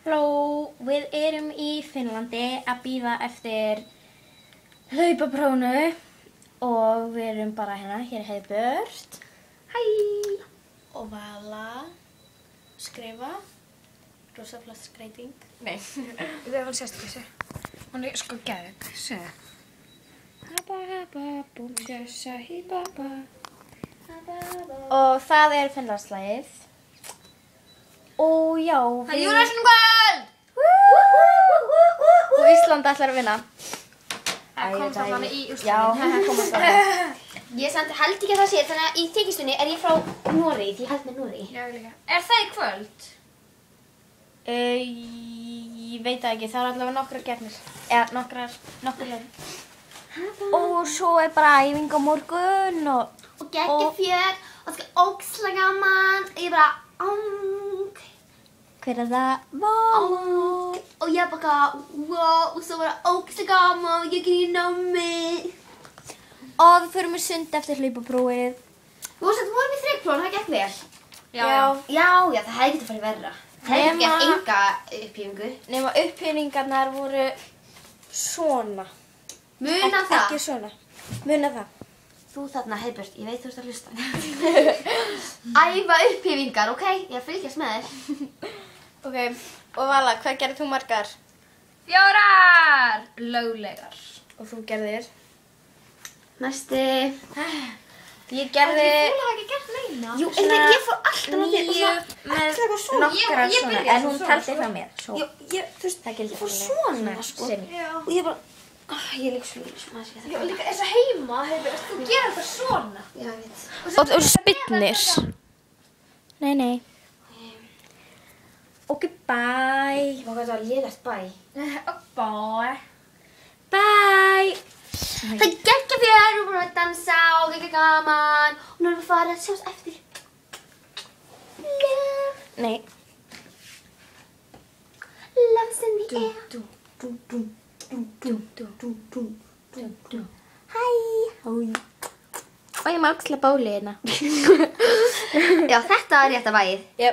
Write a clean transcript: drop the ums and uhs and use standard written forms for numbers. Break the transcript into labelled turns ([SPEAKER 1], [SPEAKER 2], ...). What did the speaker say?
[SPEAKER 1] Halló, við erum í Finnlandi að bíða eftir hlaupaprófinu og við erum bara hérna, hér er Heiðbjört. Hæ! Og Vala, skrifa, rosa flott skreyting.
[SPEAKER 2] Nei, við erum sérst ekki sér. Hún er sko geðug, segja.
[SPEAKER 1] Og það er Finnlandslagið. Og já,
[SPEAKER 2] Það er Júrason kvöld!
[SPEAKER 1] og Ísland ætlar að vinna.
[SPEAKER 2] Það kom það þannig í
[SPEAKER 1] Já,
[SPEAKER 2] úrslitin.
[SPEAKER 1] komast það.
[SPEAKER 3] Ég samt held ekki að það sé, þannig að í þykistunni er ég frá Noregi, því ég held með Noregi.
[SPEAKER 2] Já, líka. Er það í kvöld?
[SPEAKER 1] Ég veit það ekki, það er allavega nokkrar gefnir. Eða nokkur leið. Og svo er bara æfing á morgun og...
[SPEAKER 3] Og geggjafjör, og það skal ógeðslega gaman, og ég bara,
[SPEAKER 1] Hver er það? Vala!
[SPEAKER 3] og ég bara, wow, og svo bara ógeðslega gaman, og ég kan ekki námi.
[SPEAKER 1] Og við förum í sund eftir hlaupaprófið.
[SPEAKER 3] Þú veist að þú vorum í þreikprófun, það gekk vel.
[SPEAKER 1] Já.
[SPEAKER 3] Já, það hefði getið farið verra. Það hefði
[SPEAKER 1] Nema-
[SPEAKER 3] gert enga upphífingu.
[SPEAKER 1] Nema upphýningarnar voru svona.
[SPEAKER 3] Muna það.
[SPEAKER 1] Ekki svona. Muna það.
[SPEAKER 3] Þú þarna, Heiðbjört, ég veit þú ert að hlusta. Æfa upphífingar, ok? Ég er að fylgjast með þér.
[SPEAKER 1] Ok, og Vala, hvað gerðir þú margar?
[SPEAKER 2] 4 löglegar.
[SPEAKER 1] Og þú gerðir?
[SPEAKER 3] Næsti.
[SPEAKER 1] Ég gerði
[SPEAKER 3] Þú hefði ekki gert neina. Jú,
[SPEAKER 1] svona
[SPEAKER 3] ég fór alltaf á þér og
[SPEAKER 1] 9
[SPEAKER 3] svona,
[SPEAKER 1] með
[SPEAKER 3] eitthvað svona.
[SPEAKER 1] nokkrar
[SPEAKER 2] Ég
[SPEAKER 1] svona.
[SPEAKER 2] byrjaði
[SPEAKER 1] En hún
[SPEAKER 2] svona,
[SPEAKER 1] taldi
[SPEAKER 2] sko.
[SPEAKER 1] frá mér. Svo.
[SPEAKER 3] Þú veist,
[SPEAKER 1] Það gildi
[SPEAKER 3] ég fór
[SPEAKER 1] fyrir mig.
[SPEAKER 3] svona, sko.
[SPEAKER 1] Sinn.
[SPEAKER 3] Og ég bara, ég er líka svo líka svona að sé
[SPEAKER 2] Já,
[SPEAKER 3] það.
[SPEAKER 2] líka eins og heima, Heiðbjört, þú gerir þetta svona.
[SPEAKER 3] Já, ég veit.
[SPEAKER 1] Og spinnir. Nei, nei. Ok, bye.
[SPEAKER 3] Vá, hvað það var lélegt bæ.
[SPEAKER 2] Bye.
[SPEAKER 1] Bye.
[SPEAKER 3] Það geggja fjör og búin að dansa og geggja gaman. Og nú erum við farið að sjást eftir. Love,
[SPEAKER 1] Nei.
[SPEAKER 3] love's in the air.
[SPEAKER 1] Hæ. Og ég má axla báli hérna.
[SPEAKER 3] Já, þetta er rétta bæið.
[SPEAKER 1] Yep.